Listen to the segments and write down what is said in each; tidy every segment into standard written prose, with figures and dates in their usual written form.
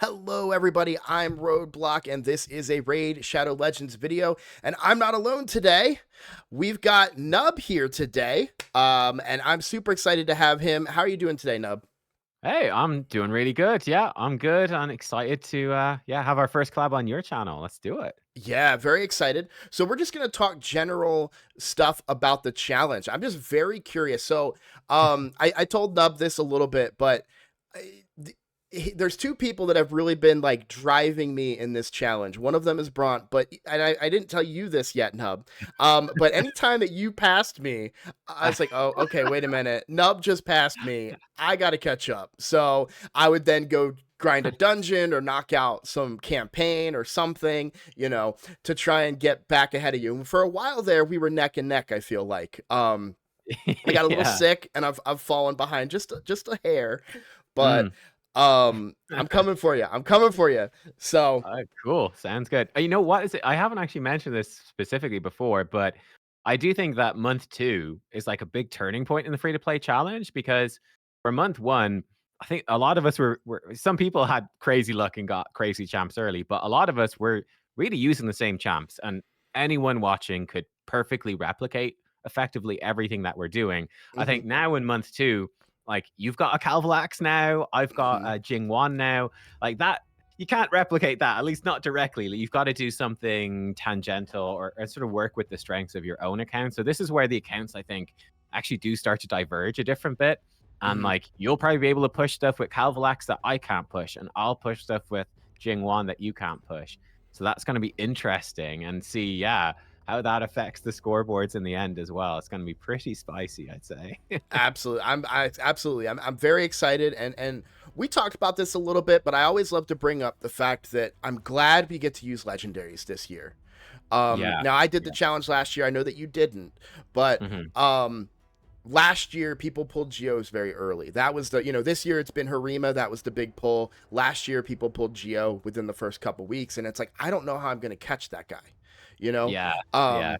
Hello, everybody. I'm Roadblock, and this is a Raid Shadow Legends video. And I'm not alone today. We've got Nub here today, and I'm super excited to have him. How are you doing today, Nub? Hey, I'm doing really good. Yeah, I'm good. I'm excited to have our first collab on your channel. Let's do it. Yeah, very excited. So we're just gonna talk general stuff about the challenge. I'm just very curious. So, I told Nub this a little bit, but there's two people that have really been like driving me in this challenge. One of them is Bront, but and I didn't tell you this yet, Nub. But anytime that you passed me, I was like, oh, okay, wait a minute. Nub just passed me. I gotta catch up. So I would then go grind a dungeon or knock out some campaign or something, to try and get back ahead of you. And for a while there, we were neck and neck, I feel like. I got a little Yeah. sick and I've fallen behind just a hair, but Mm. I'm coming for you. I'm coming for you. So, Cool. Sounds good. You know what is it? I haven't actually mentioned this specifically before, but I do think that month two is like a big turning point in the free to play challenge because for month one, I think a lot of us were some people had crazy luck and got crazy champs early, but a lot of us were really using the same champs, and anyone watching could perfectly replicate effectively everything that we're doing. I mhm, think now in month two, like you've got a Calvalax now, I've got mhm, a Jingwan now, like that you can't replicate that, at least not directly. Like, you've got to do something tangential or sort of work with the strengths of your own account. So this is where the accounts, I think, actually do start to diverge a different bit. And mhm. like you'll probably be able to push stuff with Calvalax that I can't push, and I'll push stuff with Jingwan that you can't push. So that's going to be interesting and see, yeah, how that affects the scoreboards in the end as well. It's going to be pretty spicy, I'd say. Absolutely. Absolutely. I'm very excited and we talked about this a little bit, but I always love to bring up the fact that I'm glad we get to use legendaries this year. Yeah. Now I did the Yeah. challenge last year. I know that you didn't, but Hmm. last year people pulled Geos very early. That was this year it's been Harima. That was the big pull. Last year people pulled Geo within the first couple weeks, and it's like I don't know how I'm going to catch that guy, you know. Yeah. Yeah. Um,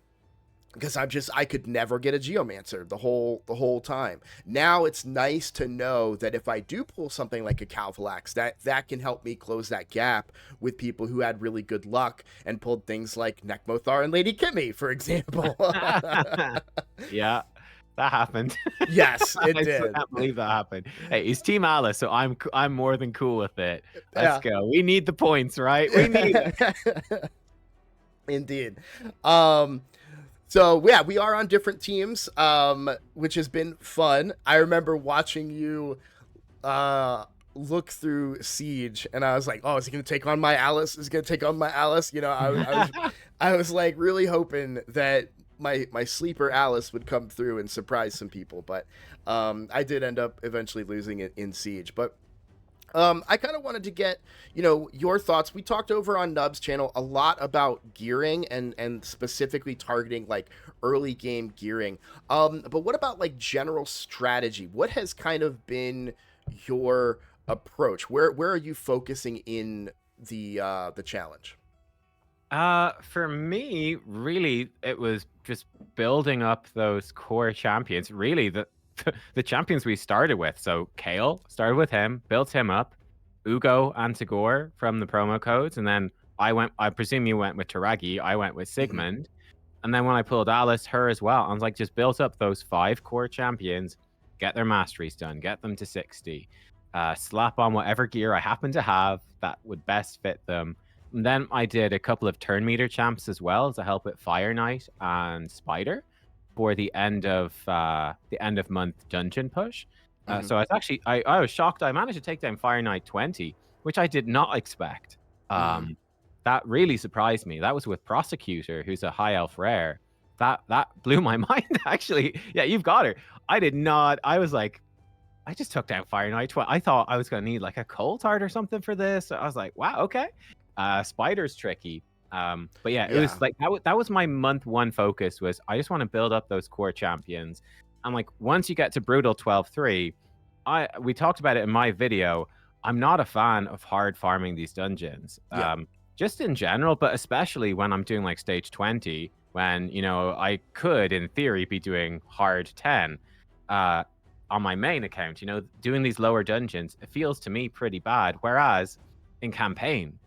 because I could never get a geomancer the whole time. Now it's nice to know that if I do pull something like a Calvalax, that can help me close that gap with people who had really good luck and pulled things like Nekmothar and Lady Kimmy, for example. Yeah, that happened. Yes, it I still did. can't believe that happened. Hey, he's Team Alice, so I'm more than cool with it. Let's Yeah. go. We need the points, right? We need it. Indeed. Um so yeah, we are on different teams, which has been fun. I remember watching you look through Siege, and I was like, oh, is he gonna take on my Alice? Is he gonna take on my Alice? I was like really hoping that my sleeper Alice would come through and surprise some people, but I did end up eventually losing it in Siege. But I kind of wanted to get, your thoughts. We talked over on Nub's channel a lot about gearing and specifically targeting like early game gearing. But what about like general strategy? What has kind of been your approach? Where are you focusing in the challenge? For me, really, it was just building up those core champions. Really, the champions we started with. So Kale started with him, built him up. Ugo and Tagore from the promo codes, and then I presume you went with Taragi. I went with Hmm. Sigmund, and then when I pulled Alice, her as well. I was like, just built up those 5 core champions, get their masteries done, get them to 60, slap on whatever gear I happen to have that would best fit them. And then I did a couple of turn meter champs as well to help with Fire Knight and Spider for the end of month dungeon push. Hmm. So I was shocked. I managed to take down Fire Knight 20, which I did not expect. Hmm. That really surprised me. That was with Prosecutor, who's a high elf rare. That blew my mind, actually. Yeah, you've got her. I did not. I was like, I just took down Fire Knight. I thought I was gonna need like a cold heart or something for this. I was like, wow, okay. Spider's tricky. But yeah, it was Yeah. like that was my month one focus was I just want to build up those core champions. And like once you get to Brutal 12-3, we talked about it in my video. I'm not a fan of hard farming these dungeons. Yeah. Just in general, but especially when I'm doing like stage 20, when I could in theory be doing hard 10. On my main account, doing these lower dungeons, it feels to me pretty bad. Whereas in campaign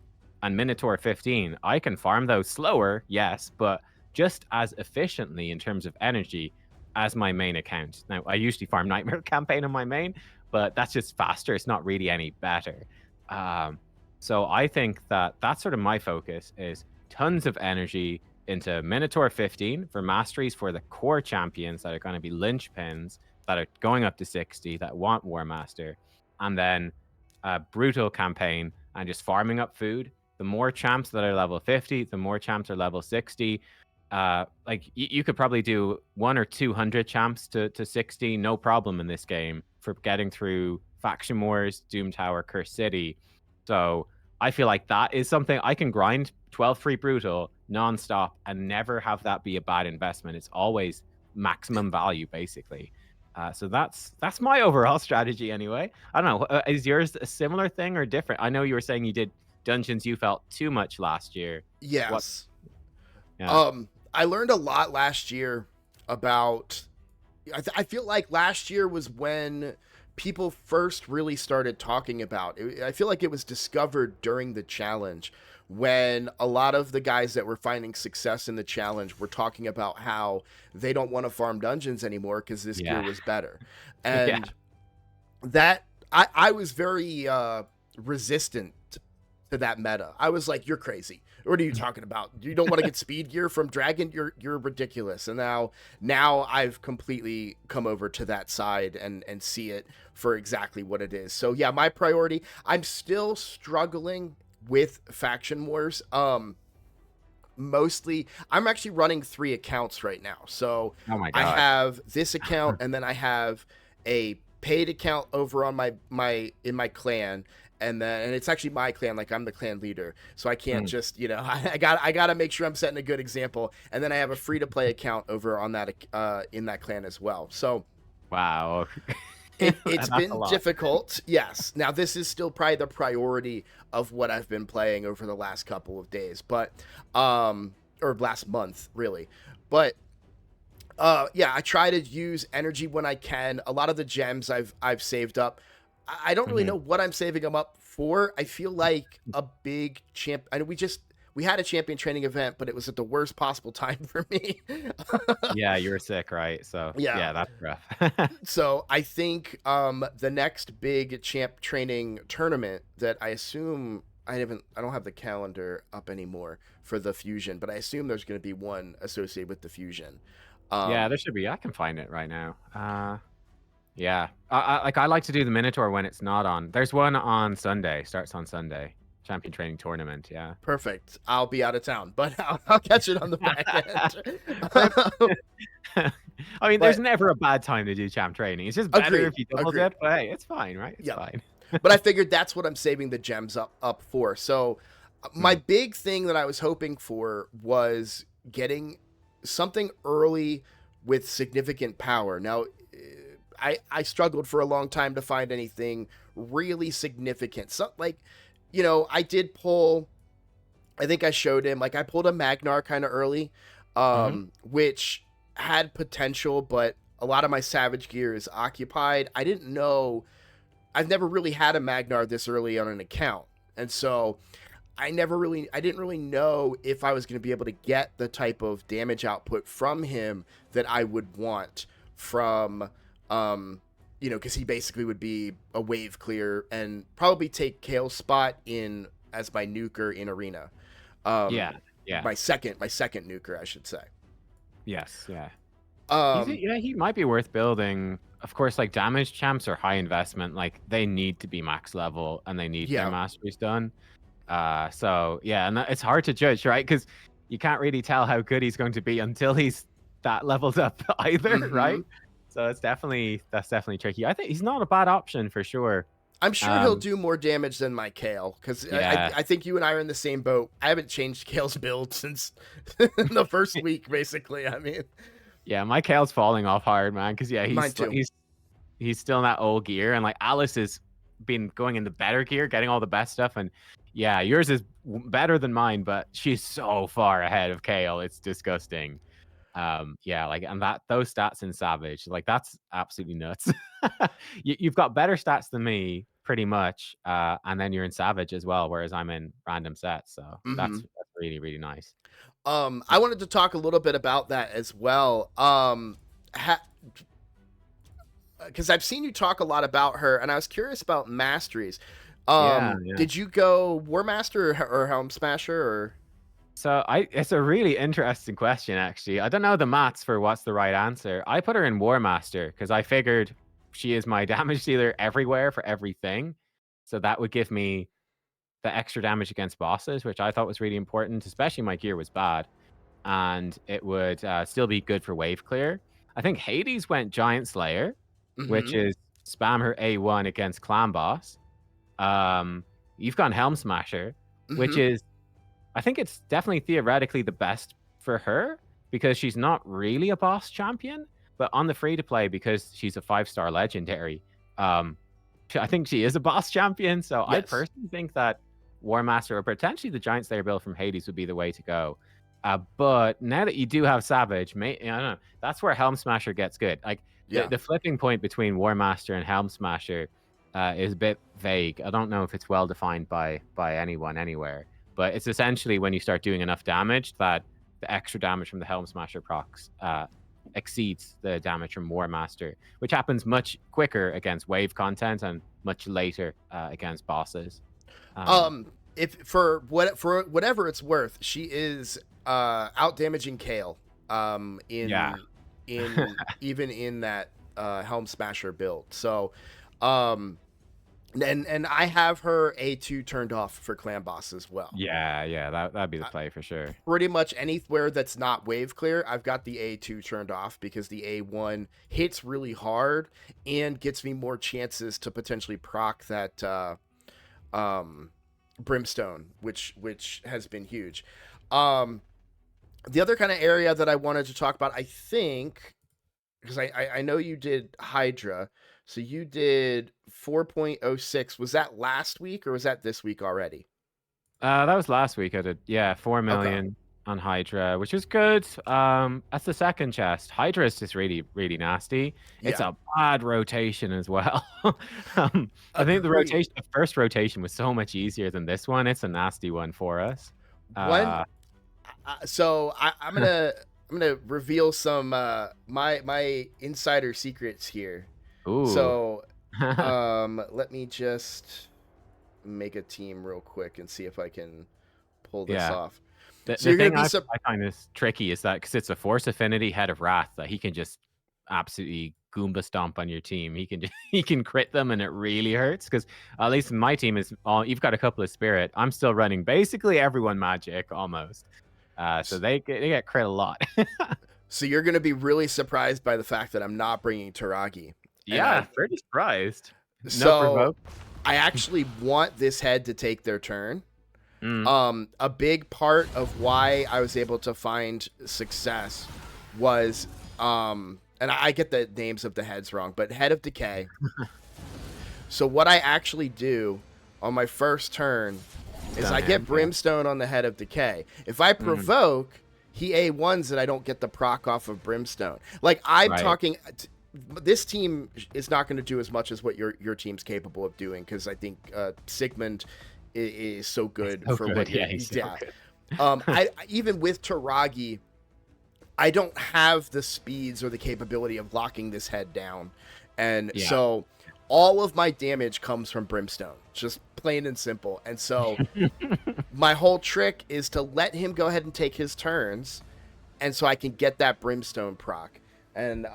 and Minotaur 15, I can farm those slower, yes, but just as efficiently in terms of energy as my main account. Now, I usually farm Nightmare campaign on my main, but that's just faster. It's not really any better. Um, so I think that that's sort of my focus is tons of energy into Minotaur 15 for masteries for the core champions that are going to be linchpins that are going up to 60 that want War Master, and then a brutal campaign and just farming up food. The more champs that are level 50, the more champs are level 60. Like you could probably do 1 or 200 champs to 60, no problem in this game for getting through Faction Wars, Doom Tower, Curse City. So I feel like that is something I can grind 12 free brutal nonstop and never have that be a bad investment. It's always maximum value, basically. So that's my overall strategy anyway. I don't know. Is yours a similar thing or different? I know you were saying you did dungeons you felt too much last year. What? Yes. Yeah. I learned a lot last year about. I feel like last year was when people first really started talking about it. I feel like it was discovered during the challenge when a lot of the guys that were finding success in the challenge were talking about how they don't want to farm dungeons anymore because this gear Yeah. was better. Yeah. And that I was very resistant to that meta. I was like, "You're crazy. What are you talking about? You don't want to get speed gear from Dragon? You're ridiculous." And now I've completely come over to that side and see it for exactly what it is. So yeah, my priority. I'm still struggling with Faction Wars. Mostly I'm actually running 3 accounts right now. So Oh my I god. have this account and then I have a paid account over on my clan, and it's actually my clan, like I'm the clan leader. So I can't Mm. just, I got to make sure I'm setting a good example. And then I have a free to play account over on that in that clan as well. So Wow. it's That's a been lot. difficult. Yes. Now this is still probably the priority of what I've been playing over the last couple of days, but or last month really. But yeah, I try to use energy when I can. A lot of the gems I've saved up. I don't really Mhm. know what I'm saving them up for. I feel like a big champ. I know we had a champion training event, but it was at the worst possible time for me. Yeah, you were sick, right? So Yeah. yeah, that's rough. So I think the next big champ training tournament that I assume I don't have the calendar up anymore for the fusion, but I assume there's going to be one associated with the fusion. Yeah, there Um should be. I can find it right now. Yeah. I like to do the Minotaur when it's not on. There's one on Sunday. Starts on Sunday. Champion Training Tournament. Yeah. Perfect. I'll be out of town, but I'll catch it on the back I end. I mean, there's But never a bad time to do champ training. It's just better if agreed, you double agreed. dip, but hey, it's fine, right? It's Yep. fine. But I figured that's what I'm saving the gems up for. So my Mm. big thing that I was hoping for was getting something early with significant power. Now, I struggled for a long time to find anything really significant. So like, I did pull. I think I showed him like I pulled a Magnar kind of early, Mhm. which had potential, but a lot of my Savage gear is occupied. I didn't know. I've never really had a Magnar this early on an account, and so I didn't really know if I was going to be able to get the type of damage output from him that I would want from, because he basically would be a wave clear and probably take Kale's spot in as my nuker in arena. Yeah. Um, Yeah. my second nuker, I should say. Yes. Yeah. Um, He might be worth building. Of course, like damage champs are high investment. Like they need to be max level and they need their yeah. masteries done. So yeah, and it's hard to judge, right? Because you can't really tell how good he's going to be until he's that leveled up either, Hmm. right? So that's definitely tricky. I think he's not a bad option for sure. I'm sure he'll Um, do more damage than my Kale because yeah, I think you and I are in the same boat. I haven't changed Kale's build since the first week, basically. I mean, yeah, my Kale's falling off hard, man. Because yeah, mine too. he's still in that old gear, and like Alice has been going into better gear, getting all the best stuff, and yeah, yours is better than mine, but she's so far ahead of Kale, it's disgusting. Yeah, like and that those stats in Savage, like that's absolutely nuts. You've got better stats than me, pretty much, and then you're in Savage as well, whereas I'm in random sets. So Hmm. that's really really nice. I wanted to talk a little bit about that as well. Because I've seen you talk a lot about her, and I was curious about masteries. Yeah, yeah. Did you go War Master or Helm Smasher or? So it's a really interesting question, actually. I don't know the maths for what's the right answer. I put her in War Master because I figured she is my damage dealer everywhere for everything. So that would give me the extra damage against bosses, which I thought was really important, especially my gear was bad. And it would still be good for wave clear. I think Hades went Giant Slayer, which Hmm. is spam her A1 against Clan Boss. Um, you've gone Helm Smasher, which Hmm. is I think it's definitely theoretically the best for her because she's not really a boss champion, but on the free to play because she's a 5-star legendary. Um, I think she is a boss champion. So I Yes. personally think that War Master or potentially the Giant Slayer build from Hades would be the way to go. But now that you do have Savage, I don't know, that's where Helm Smasher gets good. Like Yeah. the flipping point between War Master and Helm Smasher is a bit vague. I don't know if it's well defined by anyone anywhere. But it's essentially when you start doing enough damage that the extra damage from the Helm Smasher procs exceeds the damage from War Master, which happens much quicker against wave content and much later against bosses. Um, If for whatever it's worth, she is out damaging Kale. yeah, In even in that Helm Smasher build. So, um, and I have her A2 turned off for clan boss as well. yeah, that'd be the play for sure. Pretty much anywhere that's not wave clear, I've got the A2 turned off because the A1 hits really hard and gets me more chances to potentially proc that um, brimstone, which has been huge. Um, the other kind of area that I wanted to talk about, I think, because I know you did Hydra, so you did 4.06. Was that last week or was that this week already? That was last week. I did 4 Okay. million on Hydra, which is good. That's the second chest. Hydra is just really, really nasty. It's Yeah. a bad rotation as well. I think Agreed. the first rotation was so much easier than this one. It's a nasty one for us. One. Uh, I'm gonna reveal some my insider secrets here. ooh. So let me just make a team real quick and see if I can pull this Yeah. off. The So the you're gonna thing be I find is tricky is that because it's a Force Affinity Head of Wrath that he can just absolutely Goomba stomp on your team. He can just, he can crit them and it really hurts. Because at least in my team is all you've got a couple of Spirit. I'm still running basically everyone Magic almost. So they get crit a lot. so you're gonna be really surprised by the fact that I'm not bringing Taragi, and Yeah, pretty surprised. No so provoke. I actually want this head to take their turn. Mm, A big part of why I was able to find success was, and I get the names of the heads wrong, but Head of Decay. So what I actually do on my first turn is stun I get him. Yeah. Brimstone on the Head of Decay. If I Mm, provoke, he A1s and I don't get the proc off of Brimstone. Like I'm right. talking. This team is not going to do as much as what your team's capable of doing because I think Sigmund is so good So for what good. you're. Yeah, he's so Yeah. good. I even with Taragi, I don't have the speeds or the capability of locking this head down, and Yeah. so all of my damage comes from Brimstone, just plain and simple. And so my whole trick is to let him go ahead and take his turns, and so I can get that Brimstone proc. And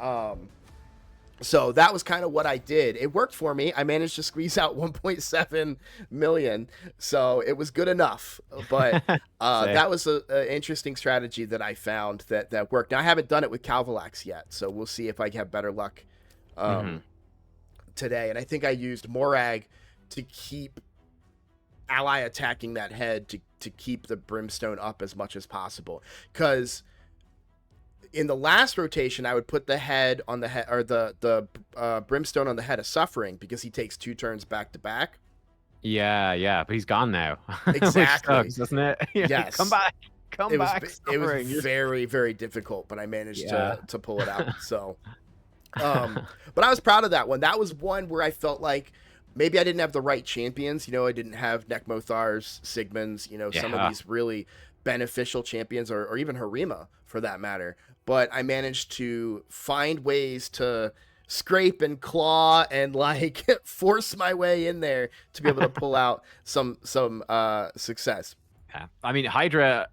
so that was kind of what I did. It worked for me. I managed to squeeze out 1.7 million, so it was good enough. But Sick. that was a interesting strategy that I found that worked. Now I haven't done it with Calvalax yet, so we'll see if I have better luck Hmm. today. And I think I used Morag to keep ally attacking that head to keep the Brimstone up as much as possible, because in the last rotation, I would put the head on the head or the Brimstone on the Head of Suffering because he takes 2 turns back to back. Yeah, but he's gone now, which Exactly. sucks, doesn't it? You're like, Yes. come back, It was suffering. very very difficult, but I managed Yeah. to pull it out. So, but I was proud of that one. That was one where I felt like maybe I didn't have the right champions. You know, I didn't have Nekmothars, Sigmunds, you know, some of Yeah. these really beneficial champions, or even Harima for that matter. But I managed to find ways to scrape and claw and like force my way in there to be able to pull out some success. Yeah. I mean, Hydra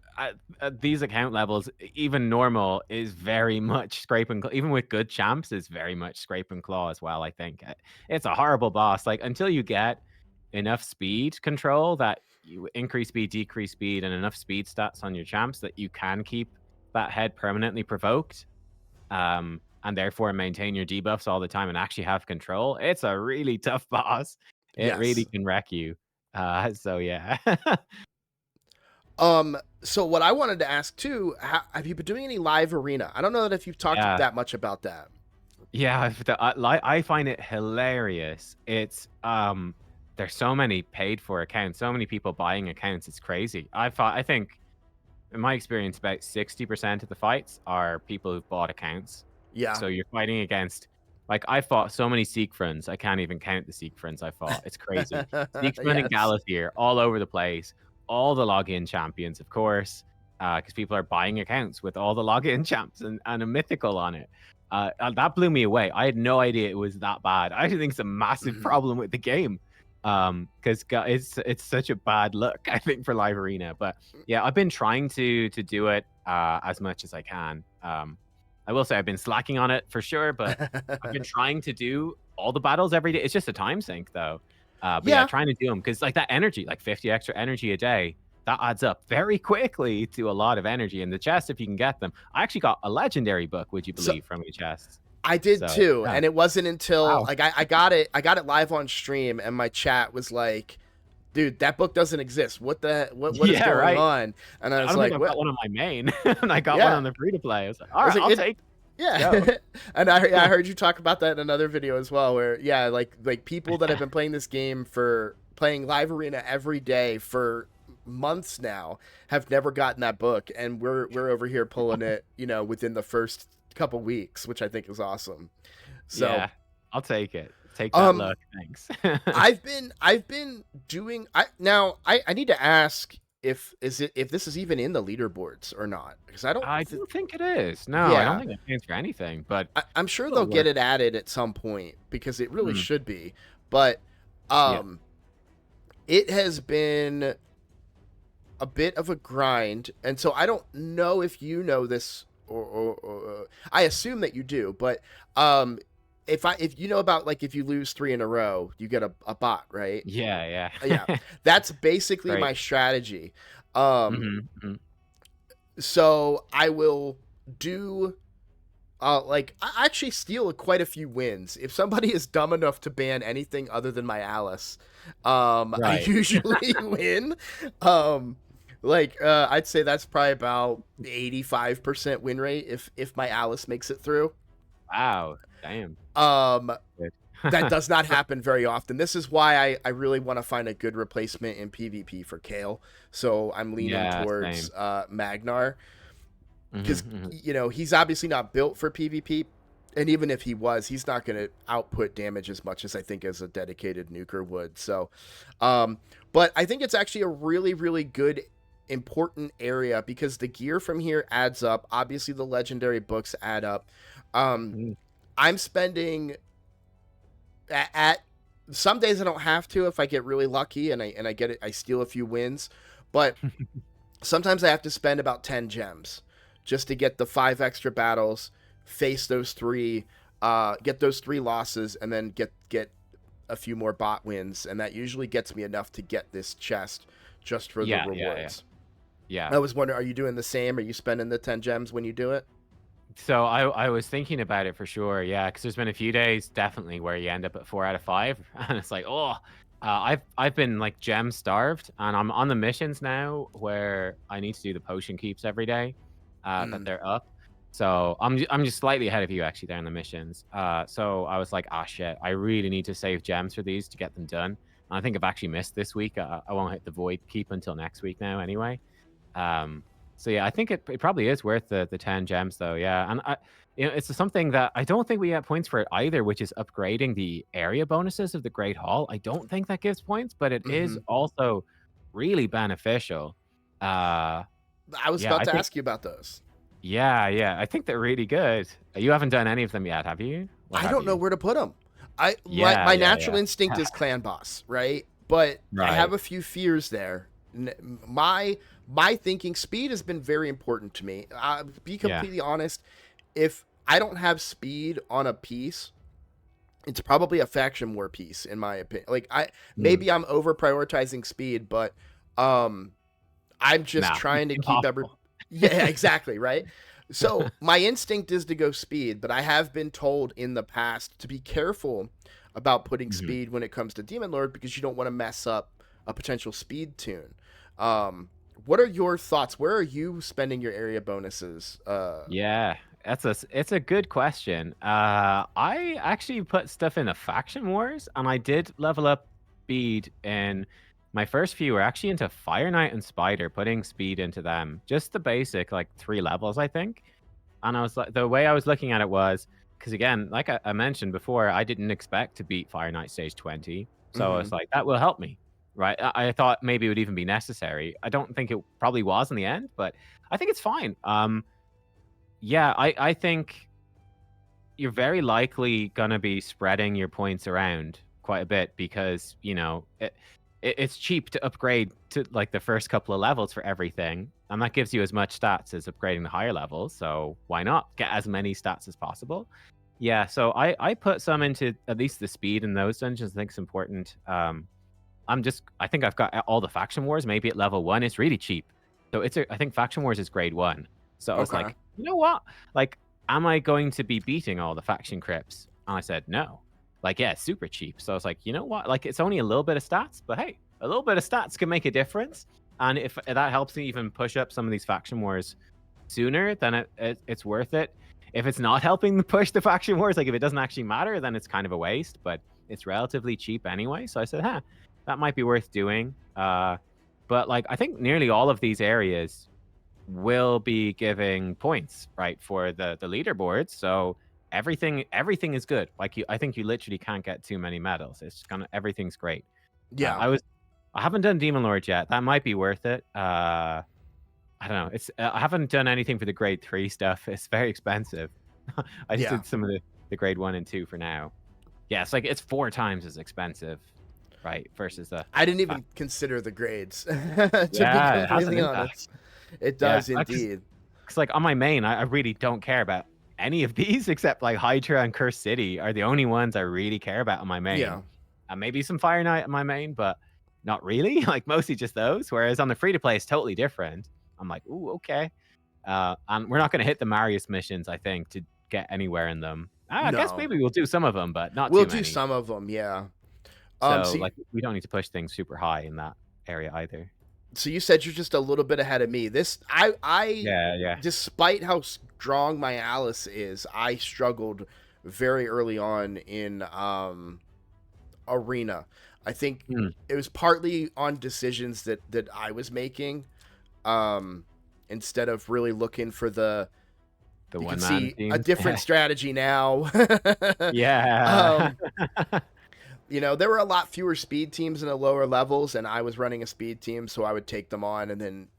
at these account levels, even normal, is very much scrape and claw. Even with good champs, is very much scrape and claw as well. I think it's a horrible boss. Like until you get enough speed control that you increase speed, decrease speed, and enough speed stats on your champs that you can keep that head permanently provoked, and therefore maintain your debuffs all the time and actually have control. It's a really tough boss. It really Yes. can wreck you. So yeah. So what I wanted to ask too, have you been doing any live arena? I don't know that if you've talked Yeah. that much about that. Yeah, I find it hilarious. It's there's so many paid for accounts, so many people buying accounts. It's crazy. I think in my experience, about 60% of the fights are people who've bought accounts. Yeah. So you're fighting against, like, I fought so many Seek friends. I can't even count the Seek friends I fought. It's crazy. Seeksman and Yes. Galathir all over the place. All the login champions, of course, because people are buying accounts with all the login champs and a mythical on it. That blew me away. I had no idea it was that bad. I actually think it's a massive Mhm. problem with the game, because it's such a bad look, I think, for live arena. But yeah, I've been trying to do it as much as I can. I will say I've been slacking on it for sure, but I've been trying to do all the battles every day. It's just a time sink though. But yeah, Yeah. trying to do them because like that energy, like 50 extra energy a day, that adds up very quickly to a lot of energy. And the chest, if you can get them, I actually got a legendary book, would you So believe, from your chests. I did So too, yeah. and it wasn't until Wow. like I got it live on stream, and my chat was like, "Dude, that book doesn't exist. What is Yeah, going right. on?" And I I was don't think like, I've got "What?" one on my main, and I got one Yeah. on the free to play. I was like, I all was right, like, I'll take. Let's yeah. go. And I heard you talk about that in another video as well, where yeah, like people that have been playing this game for playing live arena every day for months now have never gotten that book, and we're over here pulling it, you know, within the first couple weeks, which I think is awesome. So, Yeah, I'll take it. Take that um, luck. Thanks. I've been doing I need to ask if this is even in the leaderboards or not, because I don't I don't think it is. No, I don't yeah, think it stands for anything, but I'm sure still they'll get worth. it added at some point because it really Mm, should be. But yeah. um it has been a bit of a grind, and so I don't know if you know this, or I assume that you do, but if you know about, like, if you lose 3 in a row, you get a bot, right? Yeah, Yeah. yeah. That's basically Great. my strategy. Um Mhm, mhm. so I will do like I actually steal quite a few wins. If somebody is dumb enough to ban anything other than my Alice, I Right. usually win. Um, I'd say that's probably about 85% win rate if my Alice makes it through. Wow. Damn. Um, Good. that does not happen very often. This is why I really want to find a good replacement in PvP for Kale. So I'm leaning Yeah, towards same. Magnar, Mhm, because mhm. you know he's obviously not built for PvP, and even if he was, he's not going to output damage as much as I think as a dedicated nuker would. So, but I think it's actually a really good important area because the gear from here adds up. Obviously, the legendary books add up. Um, Mm. I'm spending at some days I don't have to if I get really lucky and I get it, I steal a few wins, but sometimes I have to spend about 10 gems just to get the 5 extra battles, face those 3, get those 3 losses, and then get a few more bot wins, and that usually gets me enough to get this chest just for the Yeah. rewards. Yeah. I was wondering, are you doing the same? Are you spending the 10 gems when you do it? So I was thinking about it for sure, yeah, because there's been a few days definitely where you end up at 4 out of 5, and it's like, oh, I've been like gem starved, and I'm on the missions now where I need to do the potion keeps every day, that Mm. they're up. So I'm just slightly ahead of you actually there in the missions. So I was like, ah, shit, I really need to save gems for these to get them done. And I think I've actually missed this week. I won't hit the void keep until next week now anyway. Um, So yeah, I think it probably is worth the 10 gems though. Yeah, and it's something that I don't think we get points for it either, which is upgrading the area bonuses of the Great Hall. I don't think that gives points, but it is Hmm. also really beneficial. Uh, I was yeah, about I to think ask you about those. yeah, I think they're really good. You haven't done any of them yet, have you? Or I have don't know you? where to put them. Yeah, My yeah, natural yeah. instinct is clan boss, right? But I have Right. a few fears there. My thinking, speed has been very important to me. To be Yeah. completely honest, if I don't have speed on a piece, it's probably a faction war piece in my opinion. Like Mm. maybe I'm over prioritizing speed, but um I'm just Nah, trying to keep impossible. yeah, exactly, right? So my instinct is to go speed, but I have been told in the past to be careful about putting Mhm. speed when it comes to Demon Lord because you don't want to mess up a potential speed tune. Um, what are your thoughts? Where are you spending your area bonuses? Yeah, it's a good question. I actually put stuff in the faction wars, and I did level up speed in my first few were actually into Fire Knight and Spider, putting speed into them. Just the basic, like 3 levels, I think. And I was like, the way I was looking at it was because again, like I mentioned before, I didn't expect to beat Fire Knight stage 20. So I Mm-hmm. was like, that will help me. Right. I thought maybe it would even be necessary. I don't think it probably was in the end, but I think it's fine. Yeah, I think you're very likely gonna be spreading your points around quite a bit because, it's cheap to upgrade to, like, the first couple of levels for everything, and that gives you as much stats as upgrading the higher levels, so why not get as many stats as possible? Yeah, so I put some into at least the speed in those dungeons, I think it's important. I think I've got all the faction wars maybe at level 1. It's really cheap. So I think faction wars is grade 1. So I was Okay. like, "You know what? Like, am I going to be beating all the faction crypts?" And I said, "No." Like, yeah, it's super cheap. So I was like, "You know what? Like, it's only a little bit of stats, but hey, a little bit of stats can make a difference." And if that helps me even push up some of these faction wars sooner, then it's worth it. If it's not helping push the faction wars, like if it doesn't actually matter, then it's kind of a waste, but it's relatively cheap anyway. So I said, huh, that might be worth doing. But like I think nearly all of these areas will be giving points, right, for the leaderboards. So everything is good. I think you literally can't get too many medals. It's gonna everything's great. Yeah. I haven't done Demon Lord yet. That might be worth it. I don't know. It's I haven't done anything for the grade 3 stuff. It's very expensive. I just Yeah. did some of the grade 1 and 2 for now. Yeah, it's like it's 4 times as expensive, right, versus the I didn't fa even consider the grades, to be Yeah, it has an completely impact. honest. It Yeah, does because indeed. like on my main, I really don't care about any of these except like Hydra and Curse City are the only ones I really care about on my main. Yeah. And maybe some Fire Knight on my main, but not really. Like mostly just those. Whereas on the free to play, it's totally different. I'm like, ooh, okay. And we're not going to hit the Marius missions, I think, to get anywhere in them. I guess No. maybe we'll do some of them, but not We'll too do many. some of them, yeah. So, So like, we don't need to push things super high in that area either. so you said you're just a little bit ahead of me. I Yeah, yeah. despite how strong my Alice is, I struggled very early on in arena. I think Mm, it was partly on decisions that I was making um instead of really looking for the the you can one-man see a teams. different strategy now. Yeah. um there were a lot fewer speed teams in the lower levels, and I was running a speed team, so I would take them on, and then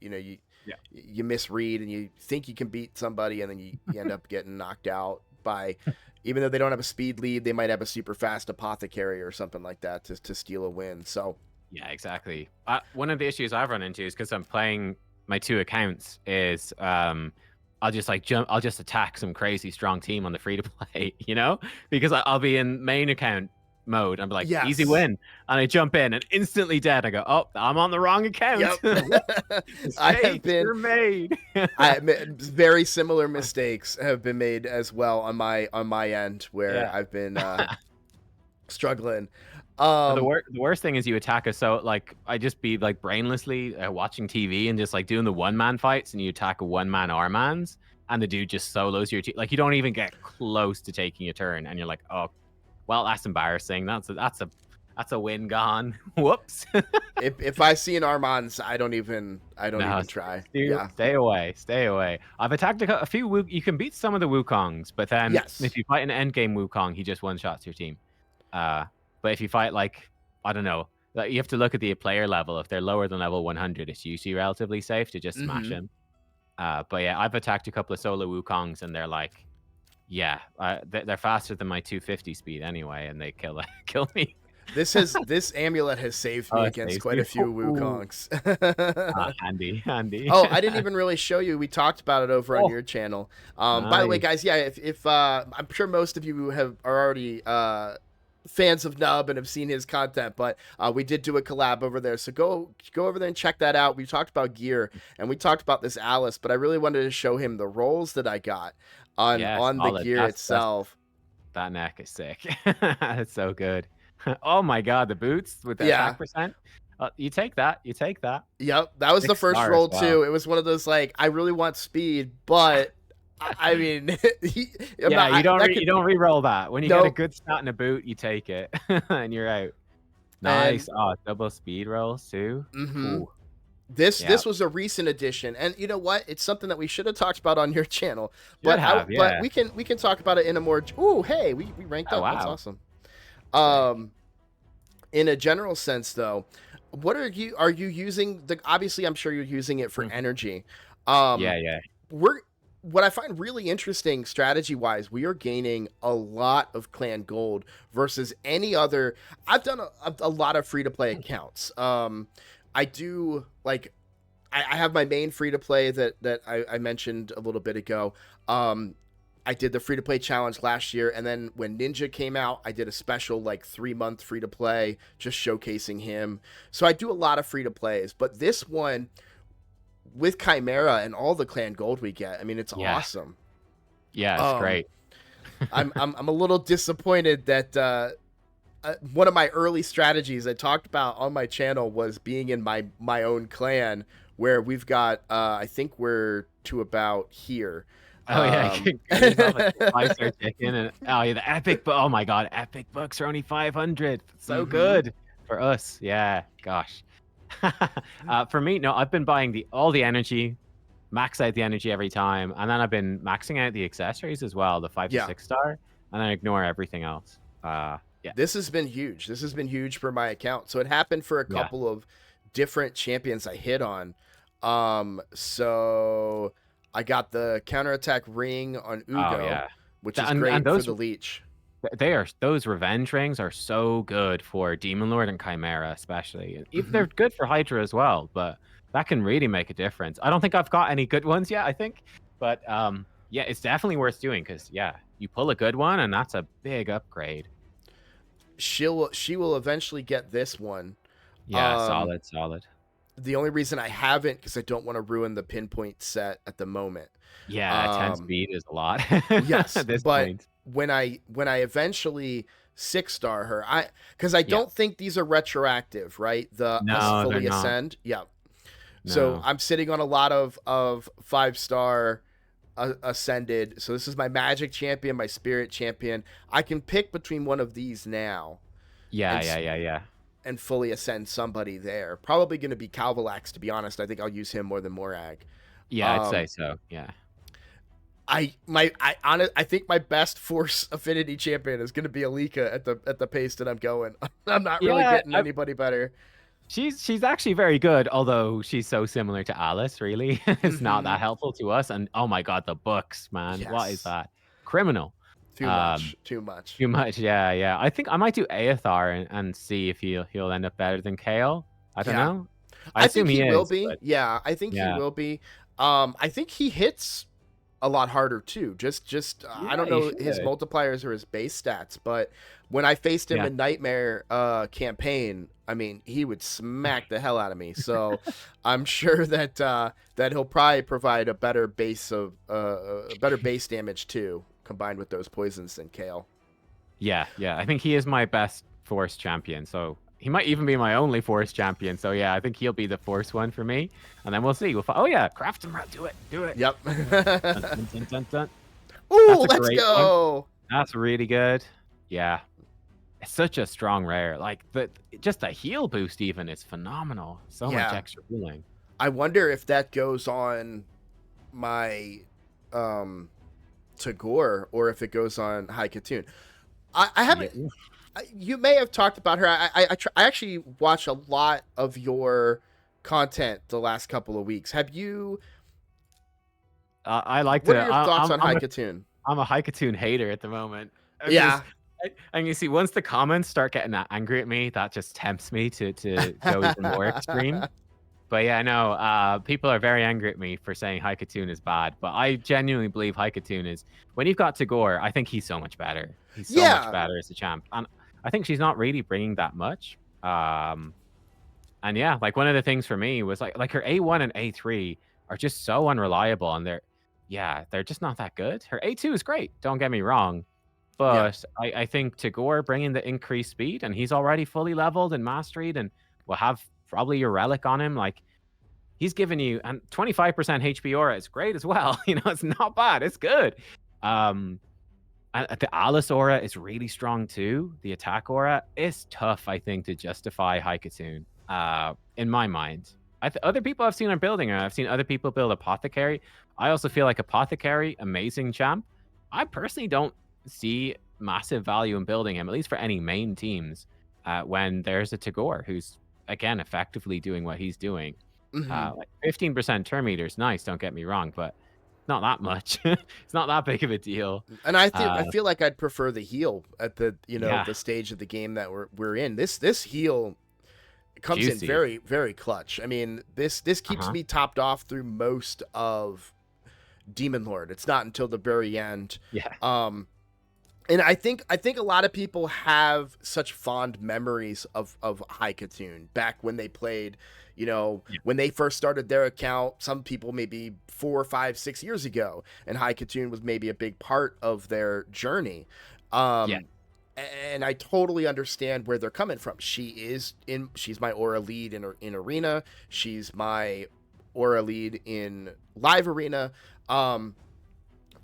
Yeah. you misread and you think you can beat somebody, and then you end up getting knocked out by, even though they don't have a speed lead, they might have a super fast apothecary or something like that to steal a win. So Yeah, exactly. One of the issues I've run into is because I'm playing my 2 accounts is, I'll just, like, I'll just attack some crazy strong team on the free to play, you know? Because I'll be in main account mode, I'm like, "Easy yes, win," and I jump in and instantly dead, I go, "Oh, I'm on the wrong account. yep. I have Mistakes been were made." very similar mistakes have been made as well on my end where Yeah. I've been struggling. The um the worst thing is you attack us, so, like, I just be, like, brainlessly, watching TV and just, like, doing the one-man fights, and you attack a one-man R-mans, and the dude just solos your team. Like, you don't even get close to taking a turn, and you're like, "Oh, well, that's embarrassing. That's a win gone. Whoops. If I see an Armand's, I don't even No, try. stay, Yeah. stay away. Stay away. I've attacked a few. You can beat some of the Wukongs, but then Yes. if you fight an endgame Wukong, he just one-shots your team. But if you fight like, I don't know, like you have to look at the player level. If they're lower than level 100, it's usually relatively safe to just smash him. But yeah, I've attacked a couple of solo Wukongs, and they're like, yeah, they're faster than my 250 speed anyway, and they kill me. This amulet has saved me against quite a few Wukongs. Handy. Oh, I didn't even really show you. We talked about it over on your channel. By the way, guys, yeah, if I'm sure most of you are already fans of Nub and have seen his content, but we did do a collab over there, so go over there and check that out. We talked about gear and we talked about this Alice, but I really wanted to show him the rolls that I got on the gear itself. That neck is sick. It's so good. Oh my god, the boots with the attack percent. You take that. Yep, that was the first roll too. It was one of those like, I really want speed, but I mean, you don't re-roll that. When you get a good stat in a boot, you take it, and you're out. Nice. Double speed rolls too. This was a recent addition, and you know what? It's something that we should have talked about on your channel, but we can talk about it in a more. Ooh, hey, we ranked up. Wow. That's awesome. In a general sense, though, what are you using? Obviously, I'm sure you're using it for energy. What I find really interesting strategy-wise, we are gaining a lot of clan gold versus any other. I've done a lot of free-to-play accounts. I do like. I have my main free-to-play that I mentioned a little bit ago. I did the free-to-play challenge last year, and then when Ninja came out, I did a special like 3-month free-to-play just showcasing him. So I do a lot of free-to-plays, but this one with Chimera and all the clan gold we get, I mean, it's awesome. Yeah, it's great. I'm a little disappointed that one of my early strategies I talked about on my channel was being in my own clan, where we've got I think we're to about here. Oh yeah, 5-star chicken and the epic. Oh my god, epic books are only 500. So good for us. Yeah, gosh. For me, no, I've been buying all the energy, max out the energy every time, and then I've been maxing out the accessories as well, the 5 to 6 star, and then ignore everything else. This has been huge. This has been huge for my account. So it happened for a couple of different champions I hit on. So I got the counterattack ring on Ugo, which is great for the leech. Those revenge rings are so good for Demon Lord and Chimera, especially. They're good for Hydra as well, but that can really make a difference. I don't think I've got any good ones yet, I think, but yeah, it's definitely worth doing because you pull a good one and that's a big upgrade. She will eventually get this one. Yeah, solid. The only reason I haven't, because I don't want to ruin the pinpoint set at the moment. Yeah, 10 speed is a lot. Yes, at this but point. when I eventually 6-star her, because I don't think these are retroactive, right? The fully ascend. Yeah. No. So I'm sitting on a lot of 5-star ascended. So this is my magic champion, my spirit champion. I can pick between one of these now. Yeah. And fully ascend somebody there. Probably going to be Calvalax, to be honest. I think I'll use him more than Morag. Yeah, I'd say so. Yeah. I think my best Force Affinity champion is going to be Alika at the pace that I'm going. I'm not really getting anybody better. She's actually very good, although she's so similar to Alice. Really, it's not that helpful to us. And oh my god, the books, man, what is that? Criminal. Too much. Yeah. I think I might do Aethar and see if he'll end up better than Kale. I don't know. I assume think he will be. But... Yeah, I think he will be. I think he hits a lot harder too. Just I don't know his multipliers or his base stats, but when I faced him in Nightmare campaign, I mean, he would smack the hell out of me. So I'm sure that he'll probably provide a better base damage too, combined with those poisons than Kale. Yeah. I think he is my best Force champion. So he might even be my only Force champion. So yeah, I think he'll be the Force one for me. And then we'll see. Oh yeah, Craft him. Do it. Yep. Dun. Ooh, let's go. One. That's really good. Yeah. It's such a strong rare. Like just the heal boost even is phenomenal. So much Yeah. extra healing. I wonder if that goes on my Tagore or if it goes on Haikatun. I Yeah. haven't. You may have talked about her. I actually watch a lot of your content the last couple of weeks. Have you? I like What are to. your thoughts on I'm a Haikatun? Haikatoon hater at the moment. I'm just, Yeah. and you see, once the comments start getting angry at me, that just tempts me to go even more extreme. But yeah, no, people are very angry at me for saying Haikatoon is bad, but I genuinely believe Haikatoon is, when you've got Tagore, I think he's so much better. He's so much Yeah. better as a champ, and I think she's not really bringing that much. And yeah, like one of the things for me was like her A1 and A3 are just so unreliable, and they're just not that good. Her A2 is great, don't get me wrong, Yeah. but I think Tagore bringing the increased speed, and he's already fully leveled and masteried, and will have probably your relic on him. Like he's giving you, and 25% HP aura is great as well. You know, it's not bad. It's good. Um, and the Alice aura is really strong too. The attack aura is tough, I think, to justify Haikatoon. In my mind, other people I've seen are building her. I've seen other people build Apothecary. I also feel like Apothecary, amazing champ. I personally don't see massive value in building him, at least for any main teams. When there's a Tagore who's again effectively doing what he's doing. Hmm. Like 15% term meter is nice. Don't get me wrong, but not that much. It's not that big of a deal. And I feel like I'd prefer the heal at the Yeah, the stage of the game that we're in. This heal comes in juicy. very clutch. I mean, this keeps Uh-huh. me topped off through most of Demon Lord. It's not until the very end. Yeah. And I think a lot of people have such fond memories of Haikatoon back when they played, Yeah. when they first started their account. Some people maybe 4, 5, 6 years ago, and Haikatoon was maybe a big part of their journey. Yeah. Um, and I totally understand where they're coming from. She's my aura lead in arena. She's my aura lead in live arena. Um,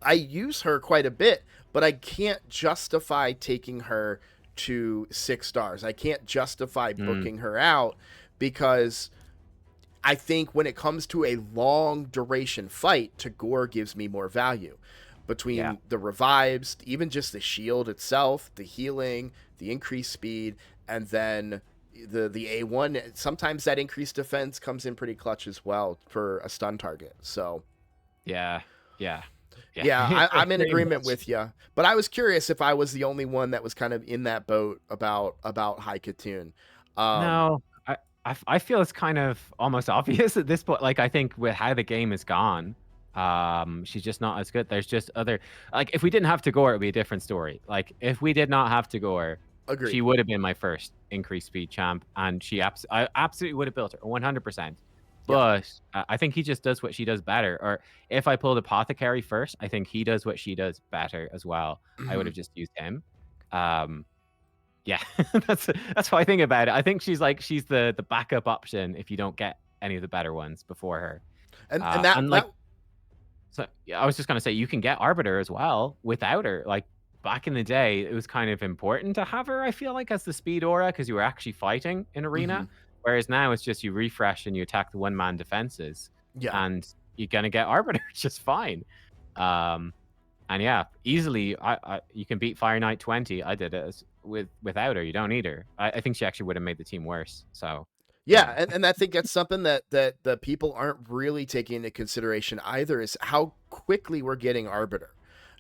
I use her quite a bit, but I can't justify taking her to 6 stars. I can't justify Mm, booking her out because I think when it comes to a long duration fight, Tagore gives me more value. yeah. Between the revives, even just the shield itself, the healing, the increased speed, and then the A1, sometimes that increased defense comes in pretty clutch as well for a stun target. So Yeah. Yeah. Yeah. yeah, I'm in Pretty agreement much. with you. But I was curious if I was the only one that was kind of in that boat about Haikatoon. Um, No, I feel it's kind of almost obvious at this point. Like I think with how the game is gone, she's just not as good. There's just other, like if we didn't have Tagore, it would be a different story. Like if we did not have Tagore, she Agreed. would have been my first increased speed champ, and I absolutely would have built her 100%. Yeah. But I think he just does what she does better. Or if I pulled Apothecary first, I think he does what she does better as well. I would Mhm. have just used him. Um, yeah, that's what I think about it. I think she's the backup option if you don't get any of the better ones before her. And that And like that so yeah, I was just gonna say you can get Arbiter as well without her. Like back in the day, it was kind of important to have her, I feel like, as the speed aura because you were actually fighting in arena. mhm. Whereas now it's just you refresh and you attack the one man defenses Yeah. and you're gonna get Arbiter just fine. Um and yeah, easily you can beat Fire Knight 20. I did it without her. You don't need her. I think she actually would have made the team worse. So Yeah, yeah. and I think that's something that the people aren't really taking into consideration either is how quickly we're getting Arbiter.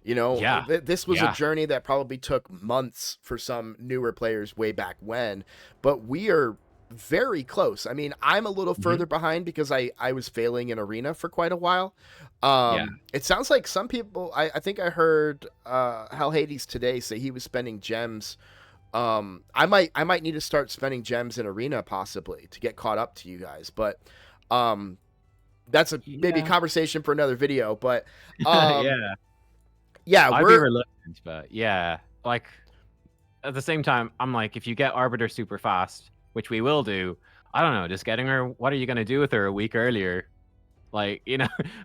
Yeah. This was a Yeah. journey that probably took months for some newer players way back when, but we are very close. I mean, I'm a little Hmm. further behind because I was failing in arena for quite a while. Yeah. It sounds like some people. I think I heard Hal Hades today say he was spending gems. I might need to start spending gems in arena possibly to get caught up to you guys, but um, that's maybe a Yeah. conversation for another video. But um, Yeah. yeah, I'd be we're reluctant, but yeah. Like at the same time, I'm like, if you get Arbiter super fast, which we will do, I don't know, just getting her, what are you gonna do with her a week earlier? Like,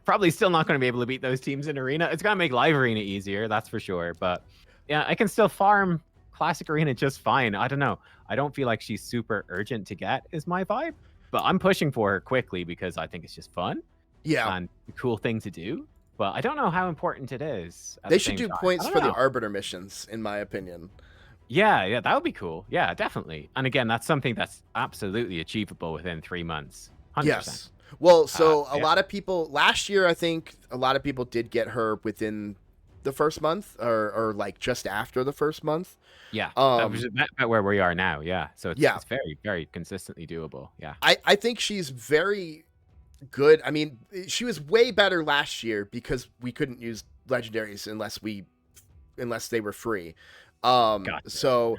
probably still not gonna be able to beat those teams in arena. It's gonna make live arena easier, that's for sure. But yeah, I can still farm classic arena just fine. I don't know. I don't feel like she's super urgent to get, is my vibe. But I'm pushing for her quickly because I think it's just fun Yeah. and a cool thing to do. But I don't know how important it is at They the should same do time. I points don't for the know. Arbiter missions, in my opinion. Yeah, that would be cool. Yeah, definitely. And again, that's something that's absolutely achievable within 3 months. 100%. Yes. Well, so a Yeah. lot of people last year, I think a lot of people did get her within the first month, or like just after the first month. Yeah, that was Um, about where we are now. Yeah, so it's yeah, it's very very consistently doable. Yeah, I think she's very good. I mean, she was way better last year because we couldn't use legendaries unless they were free. gotcha. So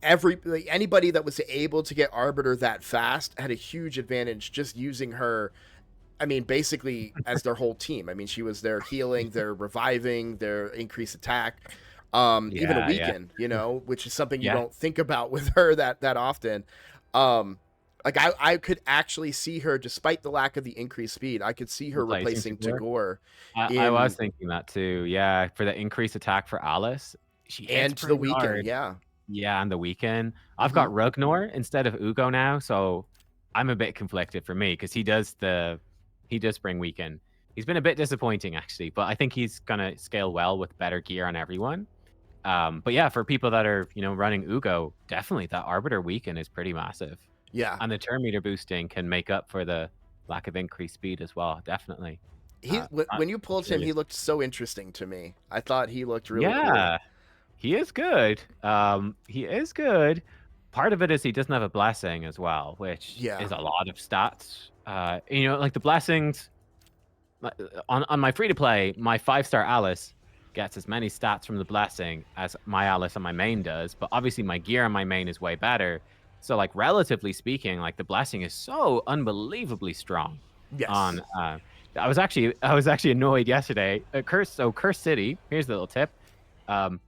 anybody that was able to get Arbiter that fast had a huge advantage just using her. I mean, basically as their whole team. I mean, she was their healing, their reviving, their increased attack, even a Yeah. weaken, which is something you Yeah, don't think about with her that often. Um, like I could actually see her, despite the lack of the increased speed, I could see her replacing replacing Tagore. Tagore I was in thinking that too. Yeah, for the increased attack for Alice, she hits and the pretty weaken. hard. Yeah. Yeah, and the weekend. I've Hmm. got Ragnar instead of Ugo now, so I'm a bit conflicted for me because he does bring weekend. He's been a bit disappointing actually, but I think he's gonna scale well with better gear on everyone. But yeah, for people that are running Ugo, definitely that Arbiter weekend is pretty massive, Yeah. and the turn meter boosting can make up for the lack of increased speed as well. Definitely. When you I'm pulled him, he curious. looked so interesting to me. I thought he looked really cool. Yeah, he is good. He is good. Part of it is he doesn't have a blessing as well, which Yeah. is a lot of stats. Like the blessings on my free to play, my 5-star Alice gets as many stats from the blessing as my Alice on my main does, but obviously my gear on my main is way better. So like relatively speaking, like the blessing is so unbelievably strong on Yes. I was actually annoyed yesterday. Curse City, here's the little tip. Um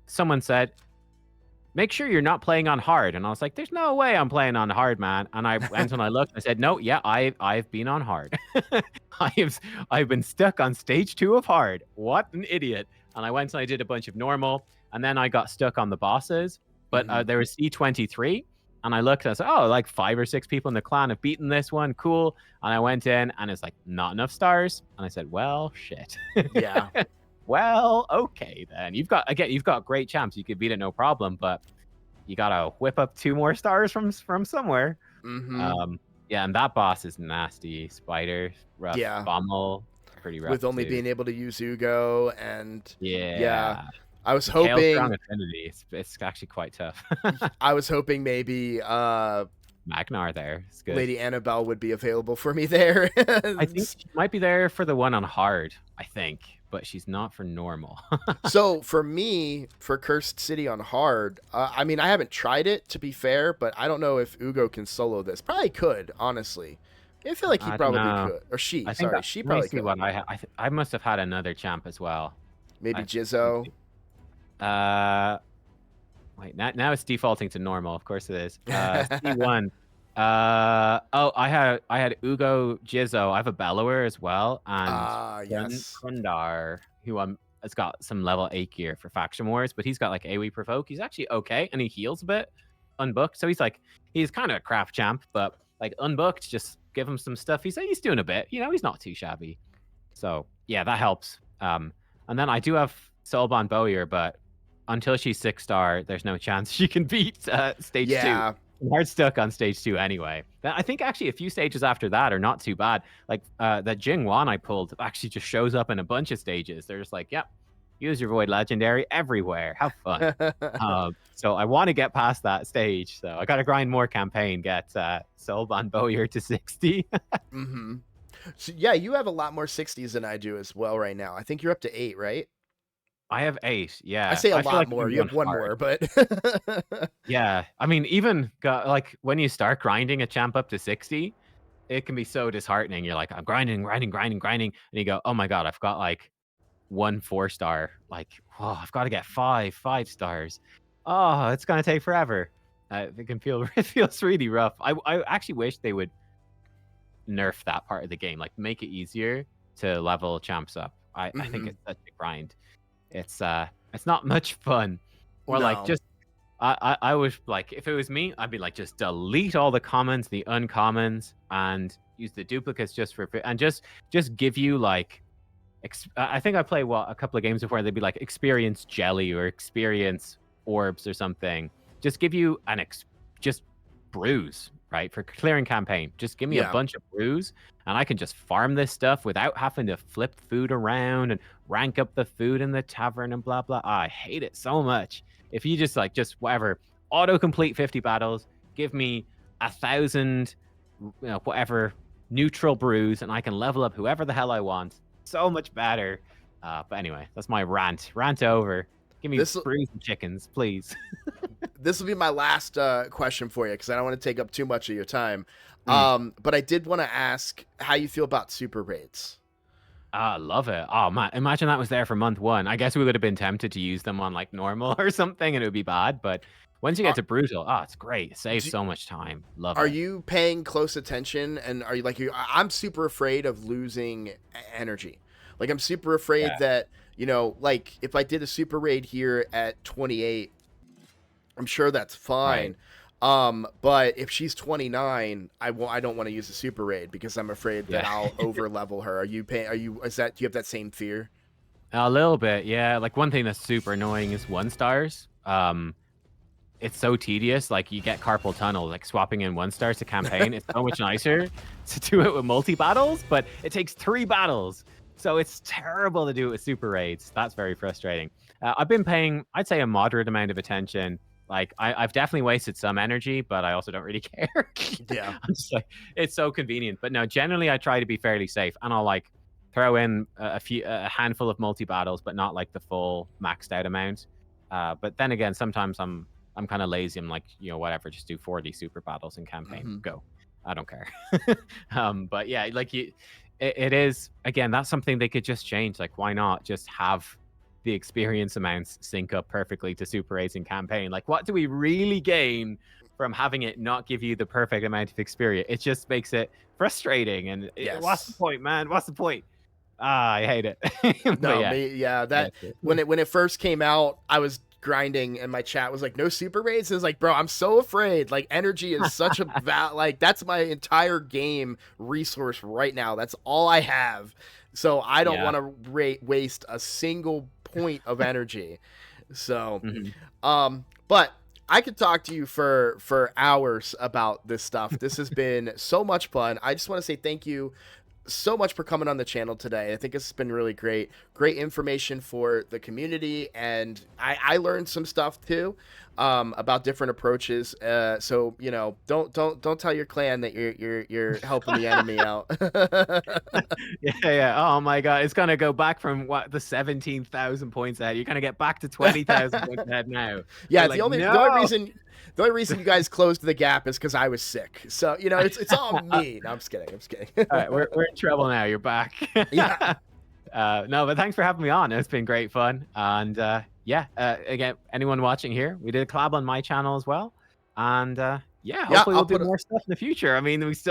Someone said, make sure you're not playing on hard. And I was like, there's no way I'm playing on hard, man. And I went and I looked, I said, no, yeah, I've been on hard. I've been stuck on stage 2 of hard. What an idiot. And I went and I did a bunch of normal, and then I got stuck on the bosses. But Hmm. there was E23, and I looked and I said, oh, like 5 or 6 people in the clan have beaten this one. Cool. And I went in and it's like, not enough stars. And I said, well, shit. Yeah. Well, okay then. You've got great champs. You could beat it no problem, but you gotta whip up 2 more stars from somewhere. Hmm. Um, yeah, and that boss is nasty. Spider, rough. Yeah. Bommel, pretty rough With only too. being able to use Ugo, and yeah, Yeah, I was Kale strong hoping affinity. It's actually quite tough. maybe Magnar there. It's good. Lady Annabelle would be available for me there. I think she might be there for the one on hard. I think, but she's not for normal. So for me, for Cursed City on hard, I mean, I haven't tried it, to be fair, but I don't know if Ugo can solo this. Probably could, honestly. I feel like he I don't probably know. could, or she. I think Sorry, that, she let me probably see could. what I must have had another champ as well. Maybe I let me Jizzo. see. Uh, Wait, now it's defaulting to normal. Of course it is. C1. Oh, I had Ugo Jizzo. I have a Bellower as well, and Yes. Krundar, who has got some level 8 gear for faction wars, but he's got like AoE provoke. He's actually okay, and he heals a bit unbooked. So he's kind of a crap champ, but like unbooked, just give him some stuff. He's doing a bit. He's not too shabby. So yeah, that helps. And then I do have Soulbond Bowyer, but until she's 6-star, there's no chance she can beat stage 2. Yeah. I'm hard stuck on stage 2 anyway. I think actually a few stages after that are not too bad. Like that Jing Wan I pulled actually just shows up in a bunch of stages. They're just like, yep, use your Void Legendary everywhere. Have fun. So I want to get past that stage. So I got to grind more campaign, get Soulbond Bowyer to 60. Hmm. So yeah, you have a lot more 60s than I do as well right now. I think you're up to 8, right? I have 8. I Yeah. say a I feel lot like more. I'm You going have one hard. more, but Yeah, I mean, even like when you start grinding a champ up to 60, it can be so disheartening. You're like, I'm grinding, and you go, oh my god, I've got like 1 4-star. Like, oh, I've got to get 5 stars. Oh, it's gonna take forever. It can feel it feels really rough. I actually wish they would nerf that part of the game, like make it easier to level champs up. I think Mhm. it's such a grind. It's not much fun. Or like No. just I was like, if it was me, I'd be like, just delete all the commons, the uncommons, and use the duplicates just for and just give you like I think I played a couple of games before. They'd be like experience jelly or experience orbs or something. Just give you just brews, right? For clearing campaign. Just give me a Yeah. bunch of brews and I can just farm this stuff without having to flip food around and rank up the food in the tavern and blah blah. I hate it so much. If you just whatever, auto complete 50 battles, give me 1,000 whatever neutral brews and I can level up whoever the hell I want. So much better. But anyway, that's my rant. Rant over. Give me This brews and chickens, please. this will be my last question for you because I don't want to take up too much of your time. Mm. But I did want to ask how you feel about super raids. I love it. Oh man, imagine that was there for month 1. I guess we would have been tempted to use them on like normal or something, and it would be bad. But once you get Are, to brutal, it's great. It saves do, so much time. Love are it. you paying close attention? And are you like I'm super afraid of losing energy. Like I'm super afraid Yeah. that like if I did a super raid here at 28, I'm sure that's fine. Right. But if she's 29, I don't want to use the super raid because I'm afraid that Yeah. I'll over level her. Do you have that same fear? A little bit, yeah. Like one thing that's super annoying is 1-stars. It's so tedious. Like you get carpal tunnel, like swapping in 1-stars to campaign. It's so much nicer to do it with multi battles, but it takes 3 battles. So it's terrible to do it with super raids. That's very frustrating. I've been paying, I'd say, a moderate amount of attention. Like I've definitely wasted some energy, but I also don't really care. Yeah. I'm just like, it's so convenient. But no, generally I try to be fairly safe, and I'll like throw in a handful of multi battles, but not like the full maxed out amount. But then again, sometimes I'm kind of lazy. I'm like, whatever, just do 40 super battles in campaign. Mm-hmm. Go. I don't care. But yeah, like it is, again, that's something they could just change. Like, why not just have the experience amounts sync up perfectly to super raids in campaign? Like, what do we really gain from having it not give you the perfect amount of experience? It just makes it frustrating. And what's the point, man? What's the point? I hate it. No, yeah. that when it first came out, I was grinding and my chat was like, no super raids. And it's like, bro, I'm so afraid. Like energy is such a like that's my entire game resource right now. That's all I have. So I don't want to waste a single point of energy. So but I could talk to you for hours about this stuff. This has been so much fun. I just want to say thank you so much for coming on the channel today. I think it's been really great information for the community, and I learned some stuff too about different approaches. So don't tell your clan that you're helping the enemy out. Yeah. Oh my god, it's gonna go back from the 17,000 points ahead. You're gonna get back to 20,000 points ahead now. Yeah, like, the only reason you guys closed the gap is because I was sick. So it's all me. No, I'm just kidding. All right, we're in trouble now. You're back. Yeah. No, but thanks for having me on. It's been great fun. And again, anyone watching here, we did a collab on my channel as well. And hopefully we'll do more stuff in the future. I mean, there's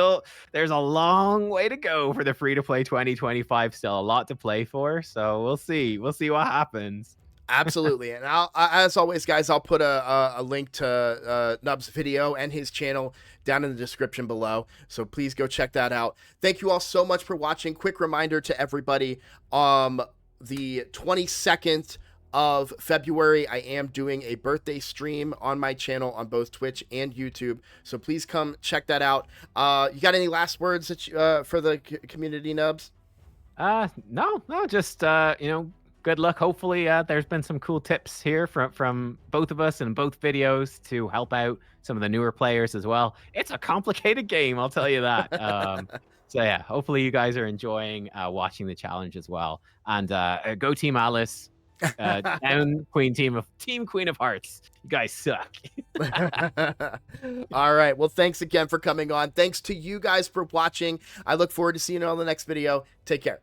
a long way to go for the free-to-play 2025. Still a lot to play for. So we'll see what happens. Absolutely. And as always, guys, I'll put a link to Nub's video and his channel down in the description below. So please go check that out. Thank you all so much for watching. Quick reminder to everybody, the 22nd of February, I am doing a birthday stream on my channel on both Twitch and YouTube. So please come check that out. You got any last words that for the community, Nubs? No, just good luck. Hopefully there's been some cool tips here from both of us in both videos to help out some of the newer players as well. It's a complicated game, I'll tell you that. So yeah, hopefully you guys are enjoying watching the challenge as well. And go Team Alice, down Team Queen of Hearts. You guys suck. All right, well, thanks again for coming on. Thanks to you guys for watching. I look forward to seeing you on the next video. Take care.